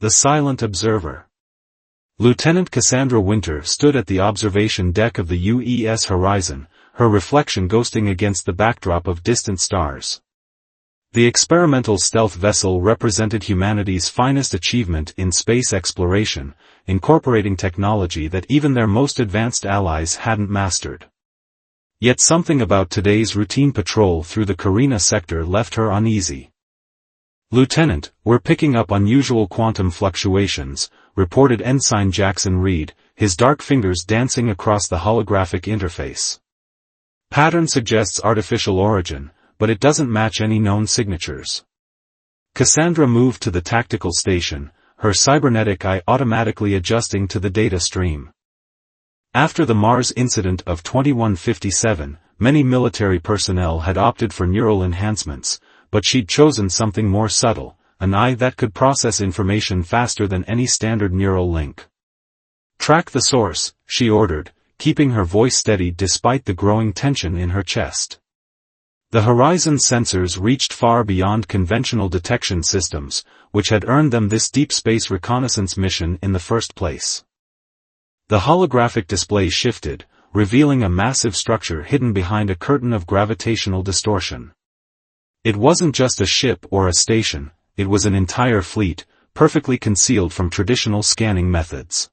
The silent observer. Lieutenant Cassandra Winter stood at the observation deck of the UES Horizon, her reflection ghosting against the backdrop of distant stars. The experimental stealth vessel represented humanity's finest achievement in space exploration, incorporating technology that even their most advanced allies hadn't mastered. Yet something about today's routine patrol through the Carina sector left her uneasy. "Lieutenant, we're picking up unusual quantum fluctuations," reported Ensign Jackson Reed, his dark fingers dancing across the holographic interface. "Pattern suggests artificial origin, but it doesn't match any known signatures." Cassandra moved to the tactical station, her cybernetic eye automatically adjusting to the data stream. After the Mars incident of 2157, many military personnel had opted for neural enhancements, but she'd chosen something more subtle, an eye that could process information faster than any standard neural link. "Track the source," she ordered, keeping her voice steady despite the growing tension in her chest. The Horizon sensors reached far beyond conventional detection systems, which had earned them this deep space reconnaissance mission in the first place. The holographic display shifted, revealing a massive structure hidden behind a curtain of gravitational distortion. It wasn't just a ship or a station, it was an entire fleet, perfectly concealed from traditional scanning methods.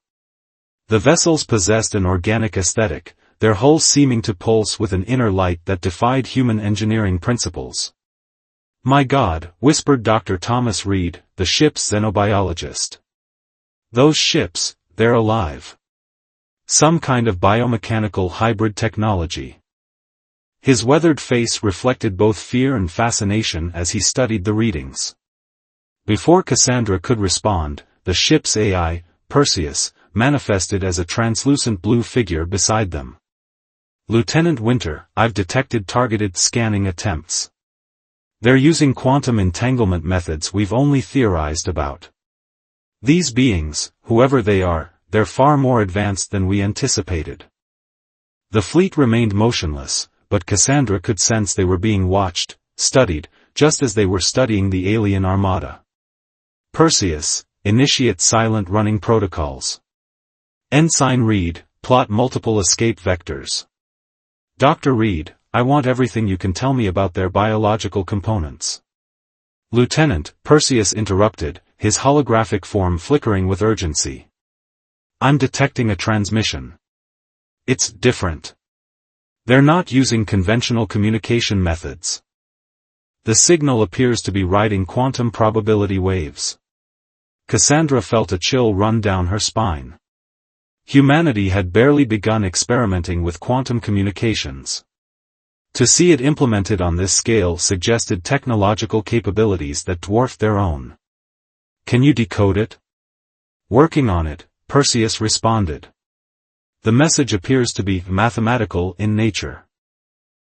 The vessels possessed an organic aesthetic, their hulls seeming to pulse with an inner light that defied human engineering principles. "My God," whispered Dr. Thomas Reed, the ship's xenobiologist. "Those ships, they're alive. Some kind of biomechanical hybrid technology." His weathered face reflected both fear and fascination as he studied the readings. Before Cassandra could respond, the ship's AI, Perseus, manifested as a translucent blue figure beside them. "Lieutenant Winter, I've detected targeted scanning attempts. They're using quantum entanglement methods we've only theorized about. These beings, whoever they are, they're far more advanced than we anticipated." The fleet remained motionless, but Cassandra could sense they were being watched, studied, just as they were studying the alien armada. "Perseus, initiate silent running protocols. Ensign Reed, plot multiple escape vectors. Dr. Reed, I want everything you can tell me about their biological components." "Lieutenant," Perseus interrupted, his holographic form flickering with urgency. "I'm detecting a transmission. It's different. They're not using conventional communication methods. The signal appears to be riding quantum probability waves." Cassandra felt a chill run down her spine. Humanity had barely begun experimenting with quantum communications. To see it implemented on this scale suggested technological capabilities that dwarfed their own. "Can you decode it?" "Working on it," Perseus responded. "The message appears to be mathematical in nature.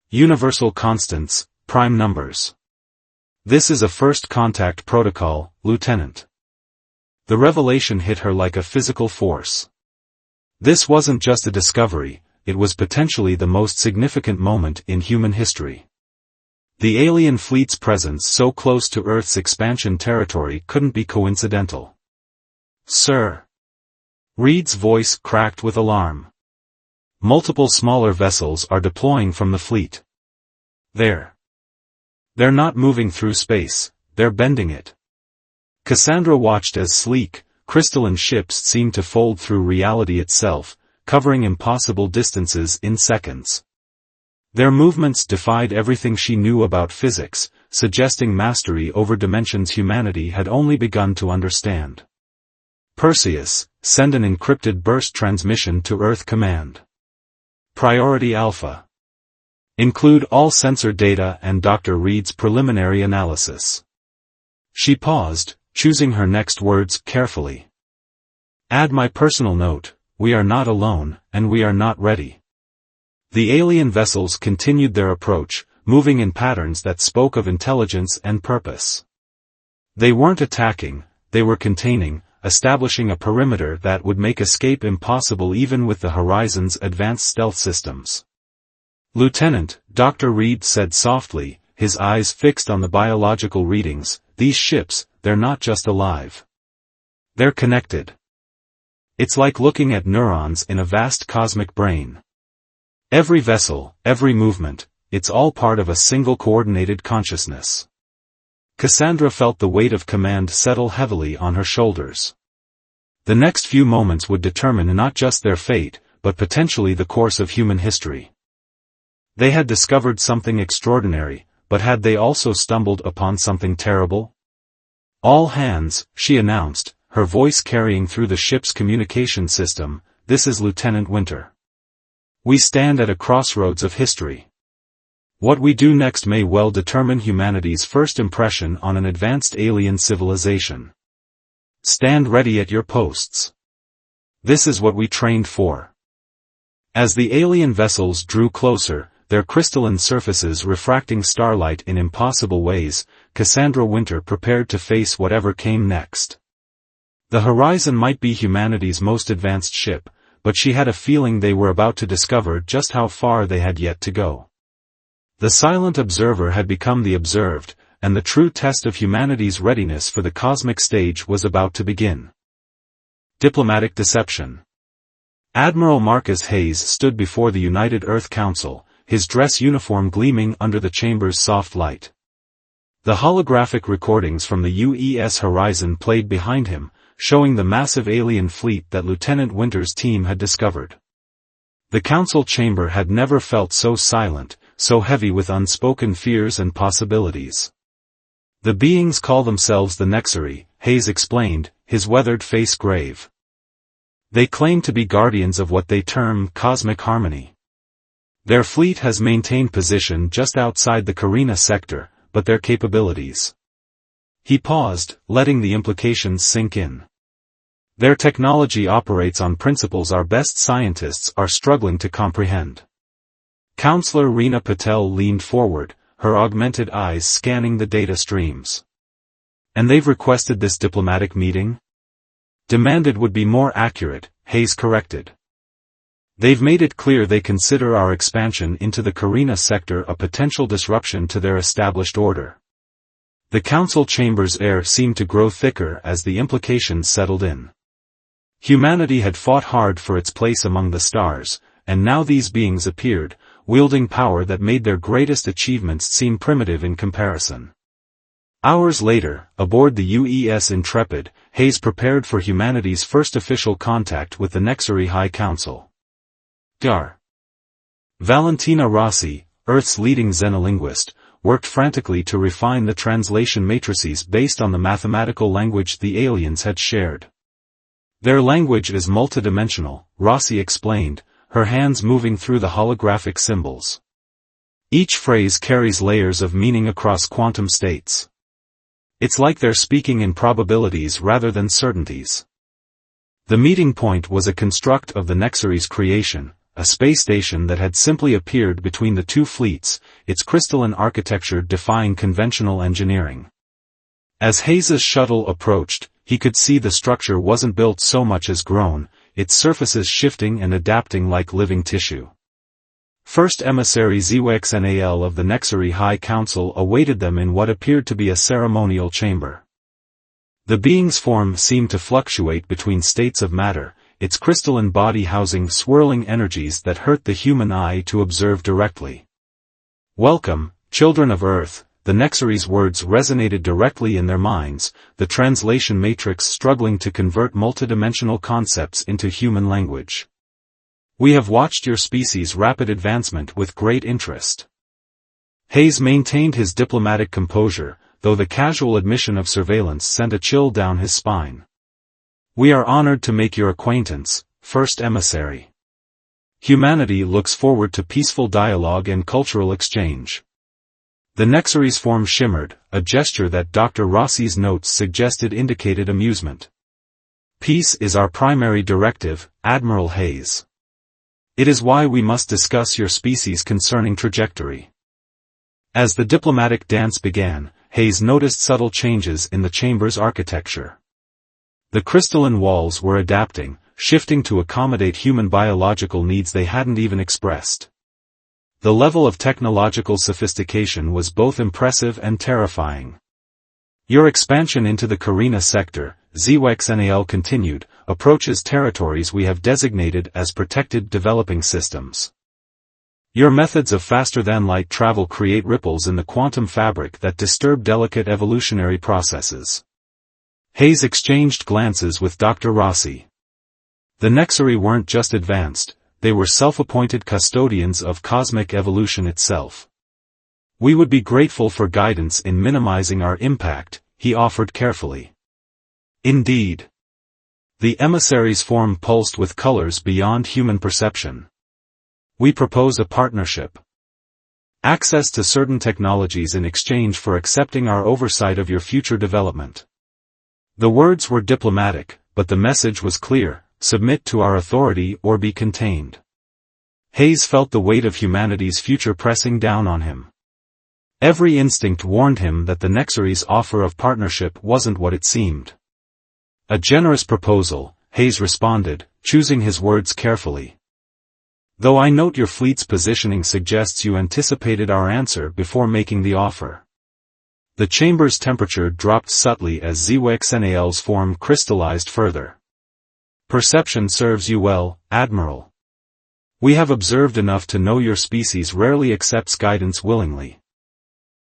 Universal constants, prime numbers. This is a first contact protocol, Lieutenant." The revelation hit her like a physical force. This wasn't just a discovery, it was potentially the most significant moment in human history. The alien fleet's presence so close to Earth's expansion territory couldn't be coincidental. "Sir." Reed's voice cracked with alarm. "Multiple smaller vessels are deploying from the fleet. They're not moving through space, they're bending it." Cassandra watched as sleek, crystalline ships seemed to fold through reality itself, covering impossible distances in seconds. Their movements defied everything she knew about physics, suggesting mastery over dimensions humanity had only begun to understand. "Perseus, send an encrypted burst transmission to Earth Command. Priority Alpha. Include all sensor data and Dr. Reed's preliminary analysis." She paused, choosing her next words carefully. "Add my personal note, we are not alone, and we are not ready." The alien vessels continued their approach, moving in patterns that spoke of intelligence and purpose. They weren't attacking, they were containing, establishing a perimeter that would make escape impossible even with the Horizon's advanced stealth systems. "Lieutenant," Dr. Reed said softly, his eyes fixed on the biological readings, "these ships, they're not just alive. They're connected. It's like looking at neurons in a vast cosmic brain. Every vessel, every movement, it's all part of a single coordinated consciousness. Cassandra felt the weight of command settle heavily on her shoulders. The next few moments would determine not just their fate, but potentially the course of human history. They had discovered something extraordinary, but had they also stumbled upon something terrible? "All hands," she announced, her voice carrying through the ship's communication system, "this is Lieutenant Winter. We stand at a crossroads of history. What we do next may well determine humanity's first impression on an advanced alien civilization. Stand ready at your posts. This is what we trained for." As the alien vessels drew closer, their crystalline surfaces refracting starlight in impossible ways, Cassandra Winter prepared to face whatever came next. The Horizon might be humanity's most advanced ship, but she had a feeling they were about to discover just how far they had yet to go. The silent observer had become the observed, and the true test of humanity's readiness for the cosmic stage was about to begin. Diplomatic deception. Admiral Marcus Hayes stood before the United Earth Council, his dress uniform gleaming under the chamber's soft light. The holographic recordings from the UES Horizon played behind him, showing the massive alien fleet that Lieutenant Winter's team had discovered. The council chamber had never felt so silent, so heavy with unspoken fears and possibilities. "The beings call themselves the Nexari," Hayes explained, his weathered face grave. "They claim to be guardians of what they term cosmic harmony. Their fleet has maintained position just outside the Carina sector, but their capabilities—" He paused, letting the implications sink in. "Their technology operates on principles our best scientists are struggling to comprehend." Counselor Reena Patel leaned forward, her augmented eyes scanning the data streams. "And they've requested this diplomatic meeting?" "Demanded would be more accurate," Hayes corrected. "They've made it clear they consider our expansion into the Carina sector a potential disruption to their established order." The council chamber's air seemed to grow thicker as the implications settled in. Humanity had fought hard for its place among the stars, and now these beings appeared, wielding power that made their greatest achievements seem primitive in comparison. Hours later, aboard the UES Intrepid, Hayes prepared for humanity's first official contact with the Nexari High Council. Dar. Valentina Rossi, Earth's leading xenolinguist, worked frantically to refine the translation matrices based on the mathematical language the aliens had shared. "Their language is multidimensional," Rossi explained, her hands moving through the holographic symbols. "Each phrase carries layers of meaning across quantum states. It's like they're speaking in probabilities rather than certainties." The meeting point was a construct of the Nexari's creation, a space station that had simply appeared between the two fleets, its crystalline architecture defying conventional engineering. As Hayes's shuttle approached, he could see the structure wasn't built so much as grown, its surfaces shifting and adapting like living tissue. First emissary Zwxnal of the Nexari High Council awaited them in what appeared to be a ceremonial chamber. The being's form seemed to fluctuate between states of matter, its crystalline body housing swirling energies that hurt the human eye to observe directly. "Welcome, children of Earth," the Nexari's words resonated directly in their minds, the translation matrix struggling to convert multidimensional concepts into human language. "We have watched your species' rapid advancement with great interest." Hayes maintained his diplomatic composure, though the casual admission of surveillance sent a chill down his spine. "We are honored to make your acquaintance, First Emissary. Humanity looks forward to peaceful dialogue and cultural exchange." The Nexari's form shimmered, a gesture that Dr. Rossi's notes suggested indicated amusement. "Peace is our primary directive, Admiral Hayes. It is why we must discuss your species' concerning trajectory." As the diplomatic dance began, Hayes noticed subtle changes in the chamber's architecture. The crystalline walls were adapting, shifting to accommodate human biological needs they hadn't even expressed. The level of technological sophistication was both impressive and terrifying. "Your expansion into the Carina sector," ZWEXNAL continued, approaches territories we have designated as protected developing systems. Your methods of faster-than-light travel create ripples in the quantum fabric that disturb delicate evolutionary processes. Hayes exchanged glances with Dr. Rossi. The Nexari weren't just advanced, they were self-appointed custodians of cosmic evolution itself. We would be grateful for guidance in minimizing our impact, he offered carefully. Indeed. The emissary's form pulsed with colors beyond human perception. We propose a partnership. Access to certain technologies in exchange for accepting our oversight of your future development. The words were diplomatic, but the message was clear: submit to our authority or be contained. Hayes felt the weight of humanity's future pressing down on him. Every instinct warned him that the Nexari's offer of partnership wasn't what it seemed. A generous proposal, Hayes responded, choosing his words carefully. Though I note your fleet's positioning suggests you anticipated our answer before making the offer. The chamber's temperature dropped subtly as ZWEXNAL's form crystallized further. Perception serves you well, Admiral. We have observed enough to know your species rarely accepts guidance willingly.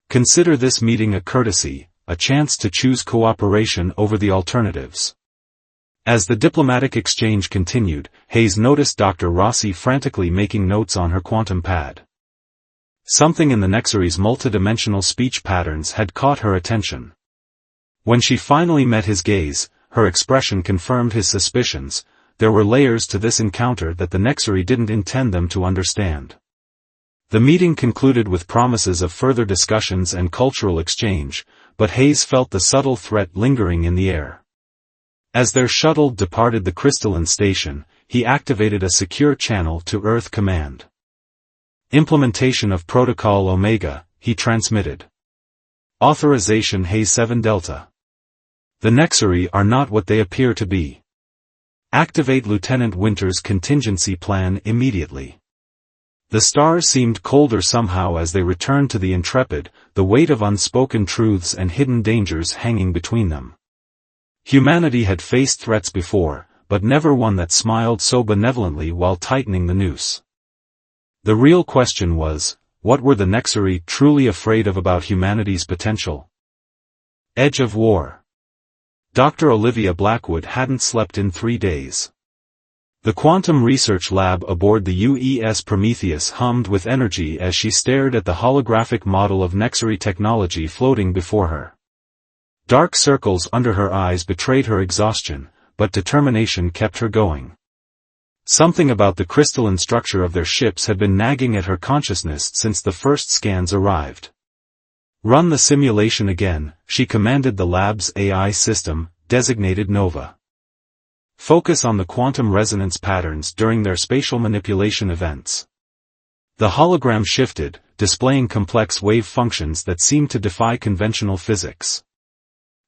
Consider this meeting a courtesy, a chance to choose cooperation over the alternatives. As the diplomatic exchange continued, Hayes noticed Dr. Rossi frantically making notes on her quantum pad. Something in the Nexari's multidimensional speech patterns had caught her attention. When she finally met his gaze, her expression confirmed his suspicions. There were layers to this encounter that the Nexari didn't intend them to understand. The meeting concluded with promises of further discussions and cultural exchange, but Hayes felt the subtle threat lingering in the air. As their shuttle departed the crystalline station, he activated a secure channel to Earth Command. Implementation of Protocol Omega, he transmitted. Authorization Hayes 7 Delta. The Nexari are not what they appear to be. Activate Lieutenant Winter's contingency plan immediately. The stars seemed colder somehow as they returned to the Intrepid, the weight of unspoken truths and hidden dangers hanging between them. Humanity had faced threats before, but never one that smiled so benevolently while tightening the noose. The real question was, what were the Nexari truly afraid of about humanity's potential? Edge of war. Dr. Olivia Blackwood hadn't slept in 3 days. The quantum research lab aboard the UES Prometheus hummed with energy as she stared at the holographic model of Nexari technology floating before her. Dark circles under her eyes betrayed her exhaustion, but determination kept her going. Something about the crystalline structure of their ships had been nagging at her consciousness since the first scans arrived. Run the simulation again, she commanded the lab's AI system, designated Nova. Focus on the quantum resonance patterns during their spatial manipulation events. The hologram shifted, displaying complex wave functions that seemed to defy conventional physics.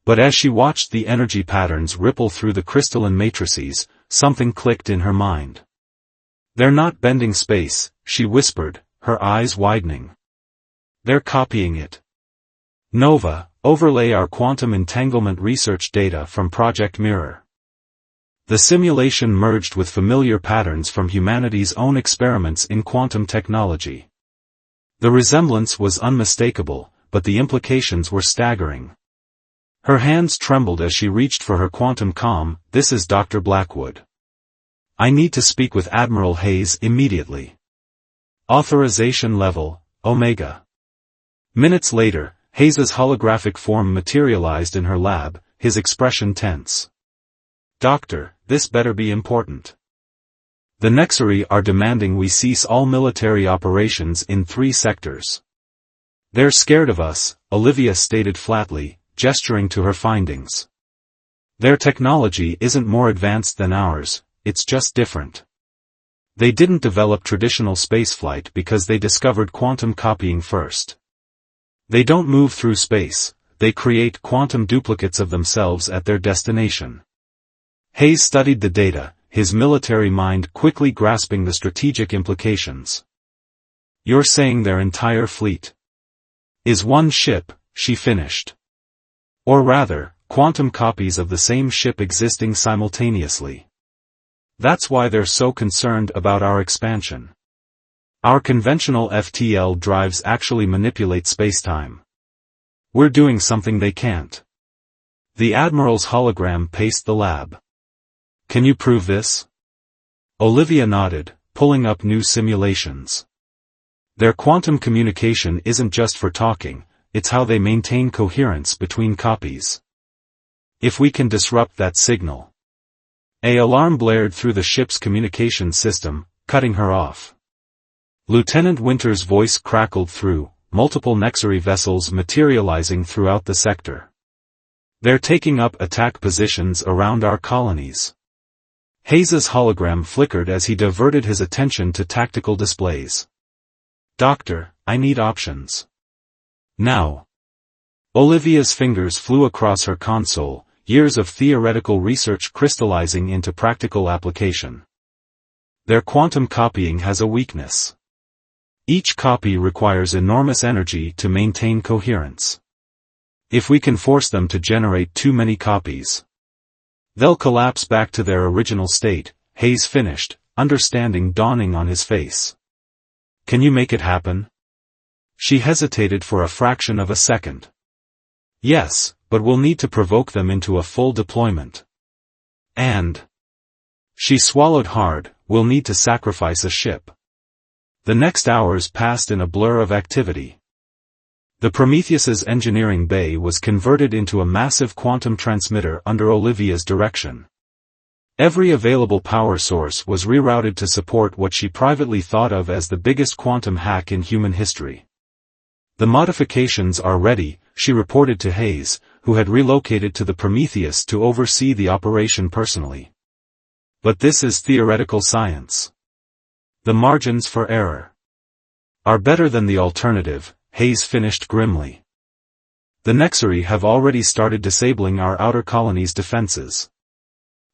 But as she watched the energy patterns ripple through the crystalline matrices, something clicked in her mind. They're not bending space, she whispered, her eyes widening. They're copying it. Nova, overlay our quantum entanglement research data from Project Mirror. The simulation merged with familiar patterns from humanity's own experiments in quantum technology. The resemblance was unmistakable, but the implications were staggering. Her hands trembled as she reached for her quantum comm. This is Dr. Blackwood. I need to speak with Admiral Hayes immediately. Authorization level, Omega. Minutes later, Hayes's holographic form materialized in her lab, his expression tense. Doctor, this better be important. The Nexari are demanding we cease all military operations in 3 sectors. They're scared of us, Olivia stated flatly, gesturing to her findings. Their technology isn't more advanced than ours, it's just different. They didn't develop traditional spaceflight because they discovered quantum copying first. They don't move through space, they create quantum duplicates of themselves at their destination. Hayes studied the data, his military mind quickly grasping the strategic implications. You're saying their entire fleet is one ship, she finished. Or rather, quantum copies of the same ship existing simultaneously. That's why they're so concerned about our expansion. Our conventional FTL drives actually manipulate spacetime. We're doing something they can't. The Admiral's hologram paced the lab. Can you prove this? Olivia nodded, pulling up new simulations. Their quantum communication isn't just for talking, it's how they maintain coherence between copies. If we can disrupt that signal. An alarm blared through the ship's communication system, cutting her off. Lieutenant Winter's voice crackled through, multiple Nexari vessels materializing throughout the sector. They're taking up attack positions around our colonies. Hayes's hologram flickered as he diverted his attention to tactical displays. Doctor, I need options. Now. Olivia's fingers flew across her console, years of theoretical research crystallizing into practical application. Their quantum copying has a weakness. Each copy requires enormous energy to maintain coherence. If we can force them to generate too many copies, they'll collapse back to their original state, Hayes finished, understanding dawning on his face. Can you make it happen? She hesitated for a fraction of a second. Yes, but we'll need to provoke them into a full deployment. And she swallowed hard, we'll need to sacrifice a ship. The next hours passed in a blur of activity. The Prometheus's engineering bay was converted into a massive quantum transmitter under Olivia's direction. Every available power source was rerouted to support what she privately thought of as the biggest quantum hack in human history. The modifications are ready, she reported to Hayes, who had relocated to the Prometheus to oversee the operation personally. But this is theoretical science. The margins for error are better than the alternative, Hayes finished grimly. The Nexari have already started disabling our outer colony's defenses.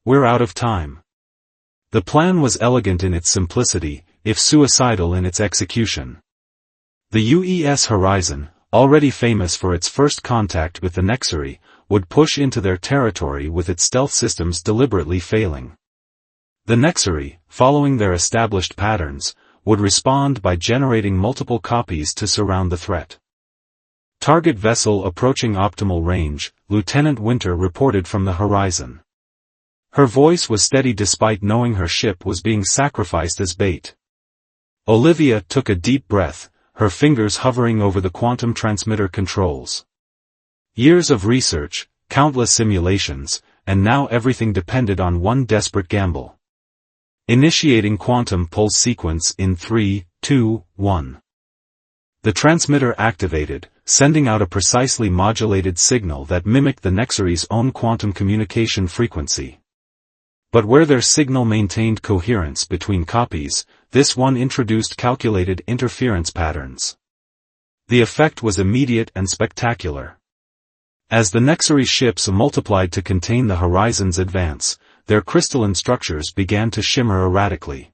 We're out of time. The plan was elegant in its simplicity, if suicidal in its execution. The UES Horizon, already famous for its first contact with the Nexari, would push into their territory with its stealth systems deliberately failing. The Nexari, following their established patterns, would respond by generating multiple copies to surround the threat. Target vessel approaching optimal range, Lieutenant Winter reported from the horizon. Her voice was steady despite knowing her ship was being sacrificed as bait. Olivia took a deep breath, her fingers hovering over the quantum transmitter controls. Years of research, countless simulations, and now everything depended on one desperate gamble. Initiating quantum pulse sequence in 3, 2, 1. The transmitter activated, sending out a precisely modulated signal that mimicked the Nexari's own quantum communication frequency. But where their signal maintained coherence between copies, this one introduced calculated interference patterns. The effect was immediate and spectacular. As the Nexari ships multiplied to contain the horizon's advance, their crystalline structures began to shimmer erratically.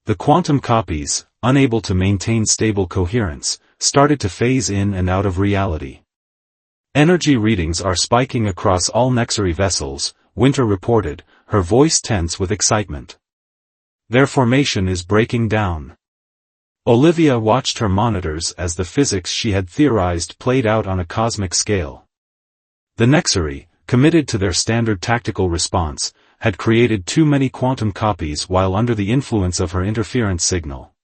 The quantum copies, unable to maintain stable coherence, started to phase in and out of reality. Energy readings are spiking across all Nexari vessels, Winter reported, her voice tense with excitement. Their formation is breaking down. Olivia watched her monitors as the physics she had theorized played out on a cosmic scale. The Nexari, committed to their standard tactical response, had created too many quantum copies while under the influence of her interference signal.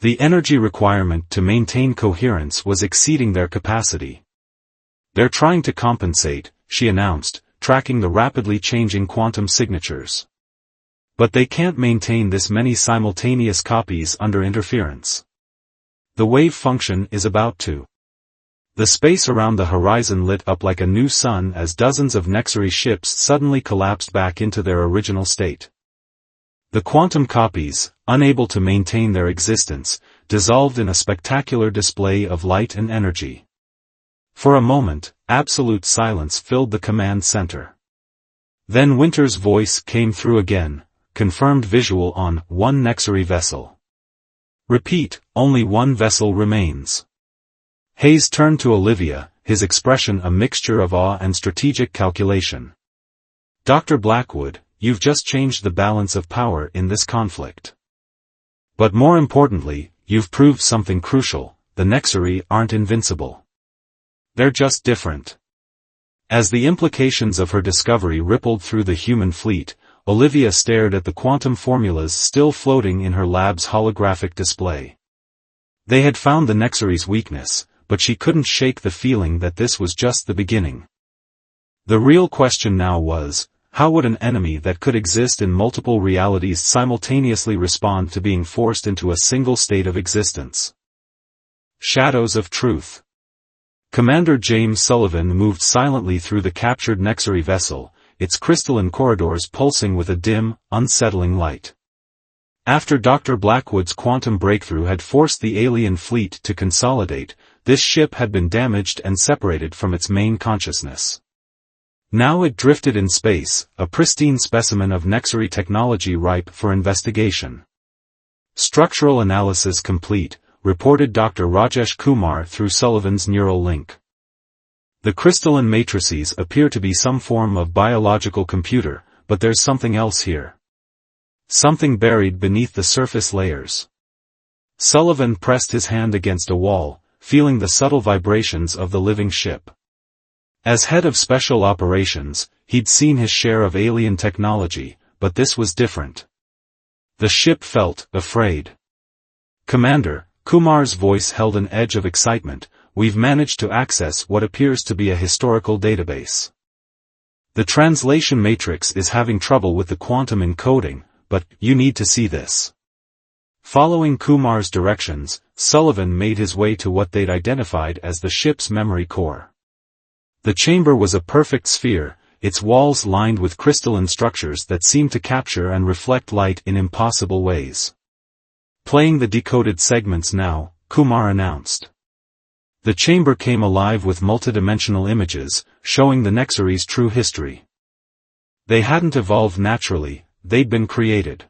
The energy requirement to maintain coherence was exceeding their capacity. They're trying to compensate, she announced, tracking the rapidly changing quantum signatures. But they can't maintain this many simultaneous copies under interference. The wave function is about to. The space around the horizon lit up like a new sun as dozens of Nexari ships suddenly collapsed back into their original state. The quantum copies, unable to maintain their existence, dissolved in a spectacular display of light and energy. For a moment, absolute silence filled the command center. Then Winter's voice came through again, confirmed visual on one Nexari vessel. Repeat, only one vessel remains. Hayes turned to Olivia, his expression a mixture of awe and strategic calculation. "Dr. Blackwood, you've just changed the balance of power in this conflict. But more importantly, you've proved something crucial: the Nexari aren't invincible. They're just different." As the implications of her discovery rippled through the human fleet, Olivia stared at the quantum formulas still floating in her lab's holographic display. They had found the Nexari's weakness, but she couldn't shake the feeling that this was just the beginning. The real question now was, how would an enemy that could exist in multiple realities simultaneously respond to being forced into a single state of existence? Shadows of Truth. Commander James Sullivan moved silently through the captured Nexari vessel, its crystalline corridors pulsing with a dim, unsettling light. After Dr. Blackwood's quantum breakthrough had forced the alien fleet to consolidate, this ship had been damaged and separated from its main consciousness. Now it drifted in space, a pristine specimen of Nexari technology ripe for investigation. "Structural analysis complete," reported Dr. Rajesh Kumar through Sullivan's neural link. "The crystalline matrices appear to be some form of biological computer, but there's something else here. Something buried beneath the surface layers." Sullivan pressed his hand against a wall, feeling the subtle vibrations of the living ship. As head of special operations, he'd seen his share of alien technology, but this was different. The ship felt afraid. "Commander," Kumar's voice held an edge of excitement, "we've managed to access what appears to be a historical database. The translation matrix is having trouble with the quantum encoding, but you need to see this." Following Kumar's directions, Sullivan made his way to what they'd identified as the ship's memory core. The chamber was a perfect sphere, its walls lined with crystalline structures that seemed to capture and reflect light in impossible ways. "Playing the decoded segments now," Kumar announced. The chamber came alive with multidimensional images, showing the Nexari's true history. They hadn't evolved naturally, they'd been created.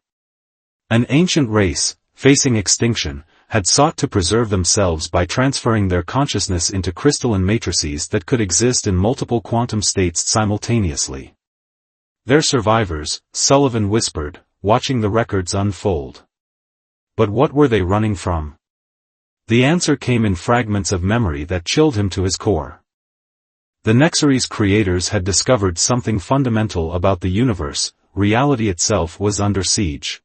An ancient race, facing extinction, had sought to preserve themselves by transferring their consciousness into crystalline matrices that could exist in multiple quantum states simultaneously. "They're survivors," Sullivan whispered, watching the records unfold. But what were they running from? The answer came in fragments of memory that chilled him to his core. The Nexari's creators had discovered something fundamental about the universe: reality itself was under siege.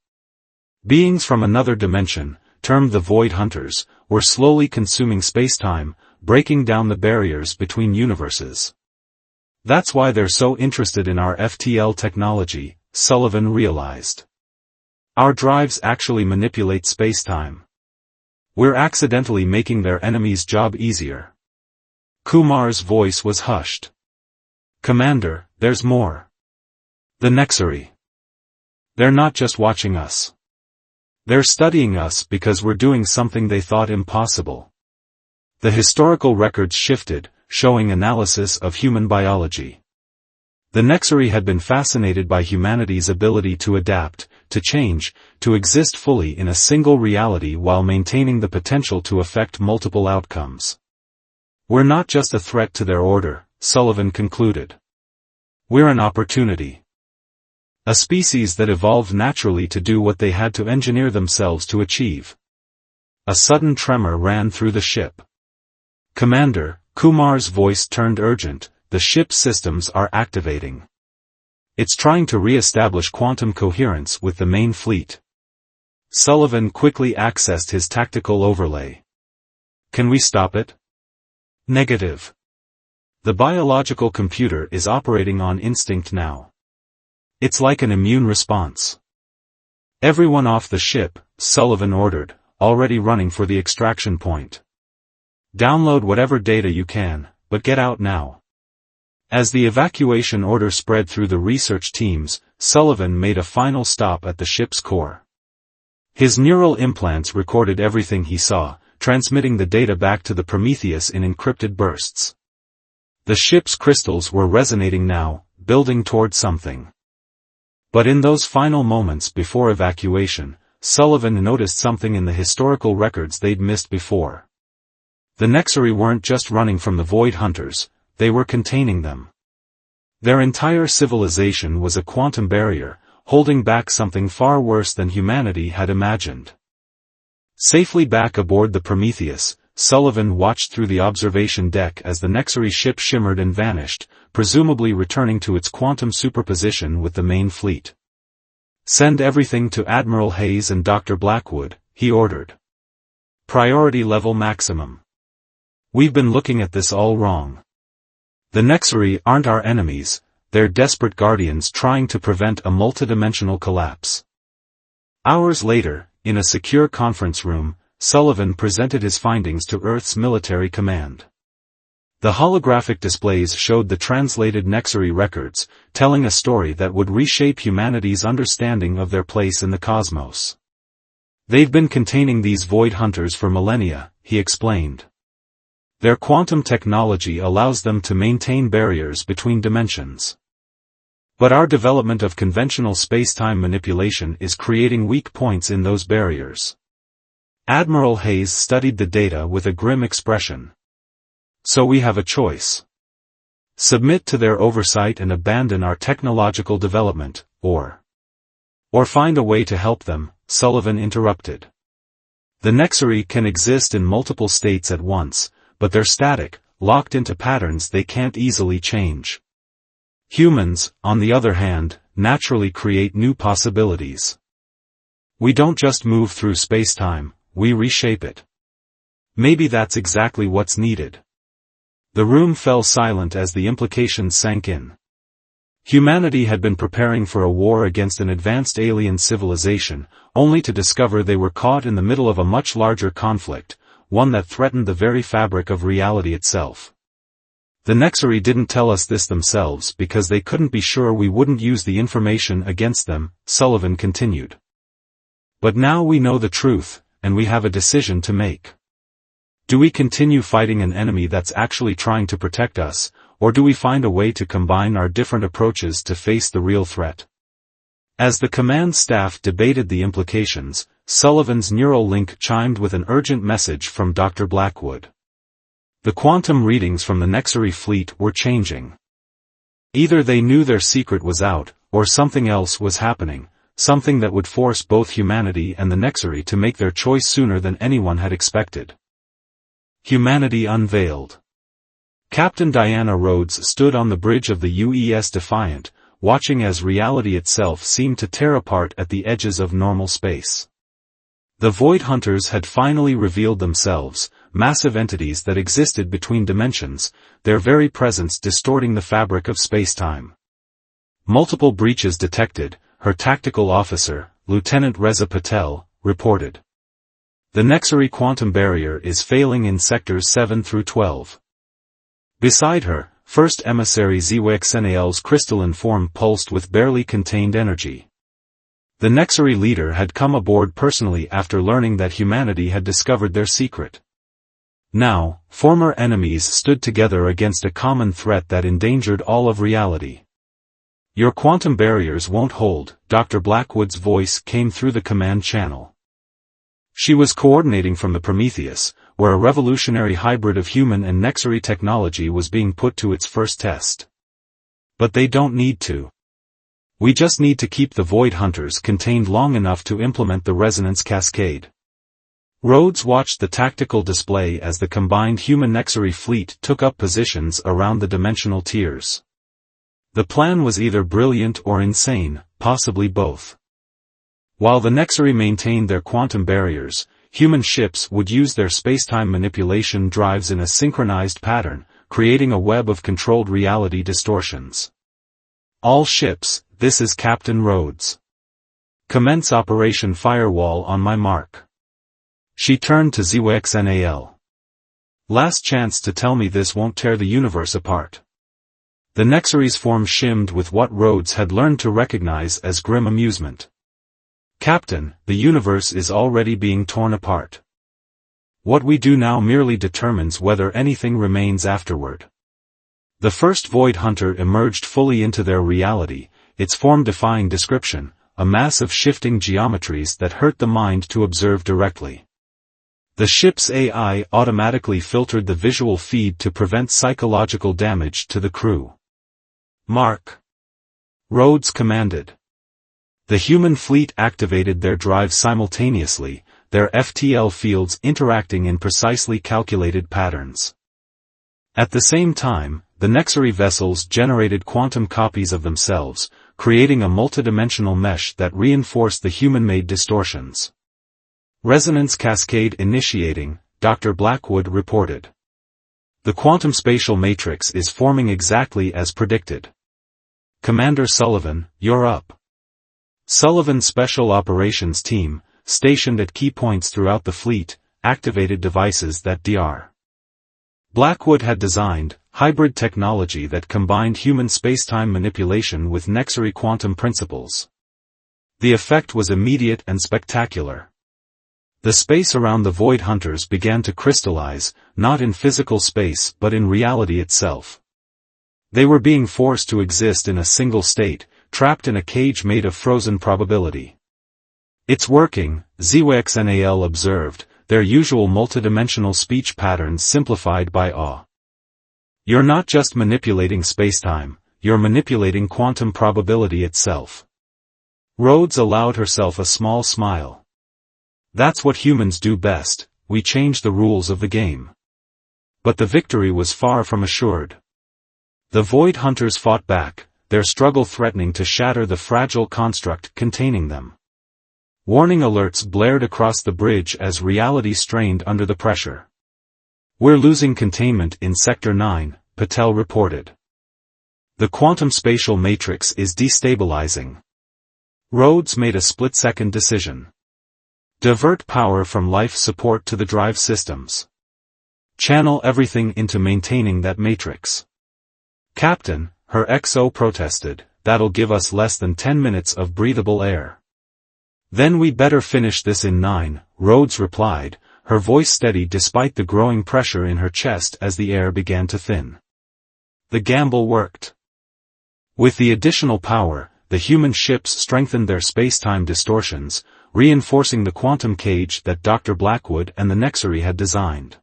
Beings from another dimension, termed the Void Hunters, were slowly consuming spacetime, breaking down the barriers between universes. "That's why they're so interested in our FTL technology," Sullivan realized. "Our drives actually manipulate spacetime. We're accidentally making their enemy's job easier." Kumar's voice was hushed. "Commander, there's more. The Nexari. They're not just watching us. They're studying us because we're doing something they thought impossible." The historical records shifted, showing analysis of human biology. The Nexari had been fascinated by humanity's ability to adapt, to change, to exist fully in a single reality while maintaining the potential to affect multiple outcomes. "We're not just a threat to their order," Sullivan concluded. "We're an opportunity. A species that evolved naturally to do what they had to engineer themselves to achieve." A sudden tremor ran through the ship. "Commander," Kumar's voice turned urgent, "the ship's systems are activating. It's trying to re-establish quantum coherence with the main fleet." Sullivan quickly accessed his tactical overlay. "Can we stop it?" "Negative. The biological computer is operating on instinct now. It's like an immune response." "Everyone off the ship," Sullivan ordered, already running for the extraction point. "Download whatever data you can, but get out now." As the evacuation order spread through the research teams, Sullivan made a final stop at the ship's core. His neural implants recorded everything he saw, transmitting the data back to the Prometheus in encrypted bursts. The ship's crystals were resonating now, building toward something. But in those final moments before evacuation, Sullivan noticed something in the historical records they'd missed before. The Nexari weren't just running from the Void Hunters, they were containing them. Their entire civilization was a quantum barrier, holding back something far worse than humanity had imagined. Safely back aboard the Prometheus, Sullivan watched through the observation deck as the Nexari ship shimmered and vanished, presumably returning to its quantum superposition with the main fleet. "Send everything to Admiral Hayes and Dr. Blackwood," he ordered. "Priority level maximum. We've been looking at this all wrong. The Nexari aren't our enemies, they're desperate guardians trying to prevent a multidimensional collapse." Hours later, in a secure conference room, Sullivan presented his findings to Earth's military command. The holographic displays showed the translated Nexari records, telling a story that would reshape humanity's understanding of their place in the cosmos. "They've been containing these Void Hunters for millennia," he explained. "Their quantum technology allows them to maintain barriers between dimensions. But our development of conventional space-time manipulation is creating weak points in those barriers." Admiral Hayes studied the data with a grim expression. "So we have a choice. Submit to their oversight and abandon our technological development, or find a way to help them," Sullivan interrupted. "The Nexari can exist in multiple states at once, but they're static, locked into patterns they can't easily change. Humans, on the other hand, naturally create new possibilities. We don't just move through space-time, we reshape it. Maybe that's exactly what's needed." The room fell silent as the implications sank in. Humanity had been preparing for a war against an advanced alien civilization, only to discover they were caught in the middle of a much larger conflict, one that threatened the very fabric of reality itself. "The Nexari didn't tell us this themselves because they couldn't be sure we wouldn't use the information against them," Sullivan continued. "But now we know the truth, and we have a decision to make. Do we continue fighting an enemy that's actually trying to protect us, or do we find a way to combine our different approaches to face the real threat?" As the command staff debated the implications, Sullivan's neural link chimed with an urgent message from Dr. Blackwood. The quantum readings from the Nexari fleet were changing. Either they knew their secret was out, or something else was happening, something that would force both humanity and the Nexari to make their choice sooner than anyone had expected. Humanity unveiled. Captain Diana Rhodes stood on the bridge of the UES Defiant, watching as reality itself seemed to tear apart at the edges of normal space. The Void Hunters had finally revealed themselves, massive entities that existed between dimensions, their very presence distorting the fabric of space-time. "Multiple breaches detected," her tactical officer, Lieutenant Reza Patel, reported. "The Nexari quantum barrier is failing in sectors 7 through 12. Beside her, First Emissary Zwxnal's crystalline form pulsed with barely contained energy. The Nexari leader had come aboard personally after learning that humanity had discovered their secret. Now, former enemies stood together against a common threat that endangered all of reality. "Your quantum barriers won't hold," Dr. Blackwood's voice came through the command channel. She was coordinating from the Prometheus, where a revolutionary hybrid of human and Nexari technology was being put to its first test. "But they don't need to. We just need to keep the Void Hunters contained long enough to implement the resonance cascade." Rhodes watched the tactical display as the combined human-Nexari fleet took up positions around the dimensional tiers. The plan was either brilliant or insane, possibly both. While the Nexari maintained their quantum barriers, human ships would use their spacetime manipulation drives in a synchronized pattern, creating a web of controlled reality distortions. "All ships, this is Captain Rhodes. Commence Operation Firewall on my mark." She turned to Zwxnal. "Last chance to tell me this won't tear the universe apart." The Nexari's form shimmed with what Rhodes had learned to recognize as grim amusement. "Captain, the universe is already being torn apart. What we do now merely determines whether anything remains afterward." The first Void Hunter emerged fully into their reality, its form defying description, a mass of shifting geometries that hurt the mind to observe directly. The ship's AI automatically filtered the visual feed to prevent psychological damage to the crew. "Mark!" Rhodes commanded. The human fleet activated their drives simultaneously, their FTL fields interacting in precisely calculated patterns. At the same time, the Nexary vessels generated quantum copies of themselves, creating a multidimensional mesh that reinforced the human-made distortions. "Resonance cascade initiating," Dr. Blackwood reported. "The quantum spatial matrix is forming exactly as predicted. Commander Sullivan, you're up." Sullivan's Special Operations Team, stationed at key points throughout the fleet, activated devices that Dr. Blackwood had designed, hybrid technology that combined human spacetime manipulation with Nexary quantum principles. The effect was immediate and spectacular. The space around the Void Hunters began to crystallize, not in physical space but in reality itself. They were being forced to exist in a single state, trapped in a cage made of frozen probability. "It's working," ZWXNAL observed, their usual multidimensional speech patterns simplified by awe. "You're not just manipulating spacetime, you're manipulating quantum probability itself." Rhodes allowed herself a small smile. "That's what humans do best, we change the rules of the game." But the victory was far from assured. The Void Hunters fought back, their struggle threatening to shatter the fragile construct containing them. Warning alerts blared across the bridge as reality strained under the pressure. "We're losing containment in Sector 9, Patel reported. "The quantum spatial matrix is destabilizing." Rhodes made a split-second decision. "Divert power from life support to the drive systems. Channel everything into maintaining that matrix." "Captain," her XO protested, "that'll give us less than 10 minutes of breathable air." "Then we'd better finish this in 9, Rhodes replied, her voice steady despite the growing pressure in her chest as the air began to thin. The gamble worked. With the additional power, the human ships strengthened their spacetime distortions, reinforcing the quantum cage that Dr. Blackwood and the Nexary had designed.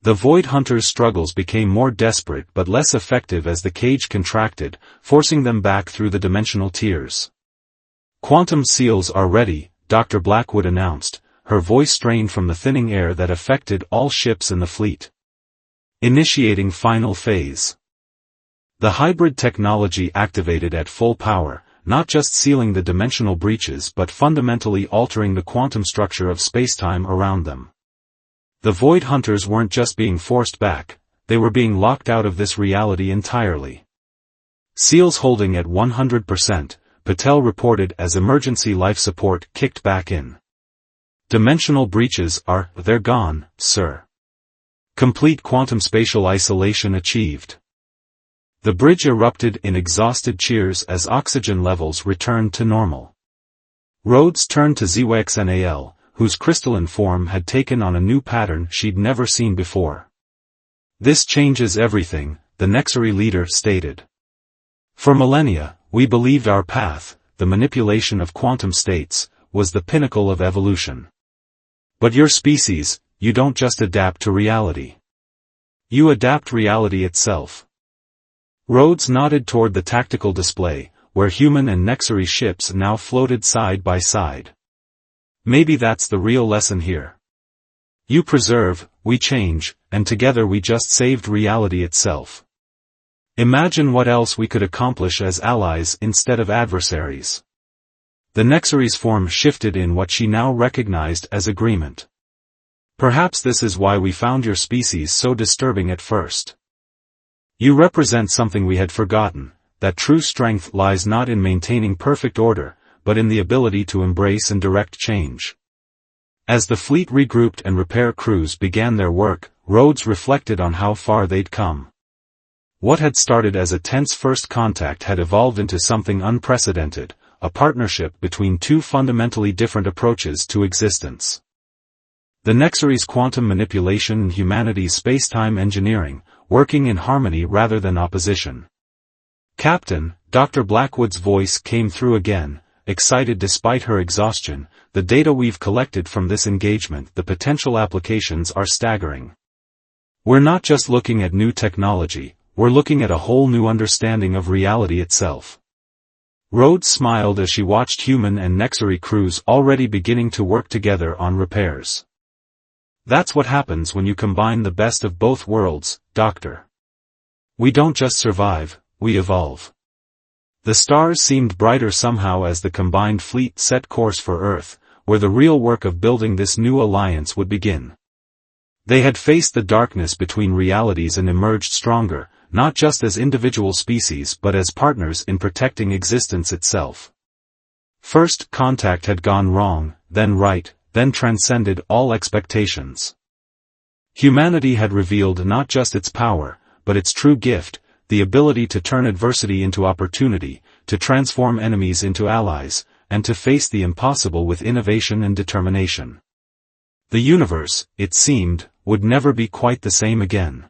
The Void Hunters' struggles became more desperate but less effective as the cage contracted, forcing them back through the dimensional tiers. "Quantum seals are ready," Dr. Blackwood announced, her voice strained from the thinning air that affected all ships in the fleet. "Initiating final phase." The hybrid technology activated at full power, not just sealing the dimensional breaches but fundamentally altering the quantum structure of spacetime around them. The Void Hunters weren't just being forced back, they were being locked out of this reality entirely. "Seals holding at 100%, Patel reported as emergency life support kicked back in. "Dimensional breaches they're gone, sir. Complete quantum spatial isolation achieved." The bridge erupted in exhausted cheers as oxygen levels returned to normal. Rhodes turned to ZWXNAL, whose crystalline form had taken on a new pattern she'd never seen before. "This changes everything," the Nexary leader stated. "For millennia, we believed our path, the manipulation of quantum states, was the pinnacle of evolution. But your species, you don't just adapt to reality. You adapt reality itself." Rhodes nodded toward the tactical display, where human and Nexary ships now floated side by side. "Maybe that's the real lesson here. You preserve, we change, and together we just saved reality itself. Imagine what else we could accomplish as allies instead of adversaries." The Nexary's form shifted in what she now recognized as agreement. "Perhaps this is why we found your species so disturbing at first. You represent something we had forgotten, that true strength lies not in maintaining perfect order, but in the ability to embrace and direct change." As the fleet regrouped and repair crews began their work, Rhodes reflected on how far they'd come. What had started as a tense first contact had evolved into something unprecedented, a partnership between two fundamentally different approaches to existence. The Nexary's quantum manipulation and humanity's spacetime engineering, working in harmony rather than opposition. "Captain," Dr. Blackwood's voice came through again, excited despite her exhaustion, the data we've collected from this engagement, the potential applications are staggering. We're not just looking at new technology, we're looking at a whole new understanding of reality itself. Rhodes smiled as she watched human and Nexari crews already beginning to work together on repairs. That's what happens when you combine the best of both worlds, Doctor. We don't just survive, we evolve. The stars seemed brighter somehow as the combined fleet set course for Earth, where the real work of building this new alliance would begin. They had faced the darkness between realities and emerged stronger, not just as individual species but as partners in protecting existence itself. First contact had gone wrong, then right, then transcended all expectations. Humanity had revealed not just its power, but its true gift, the ability to turn adversity into opportunity, to transform enemies into allies, and to face the impossible with innovation and determination. The universe, it seemed, would never be quite the same again.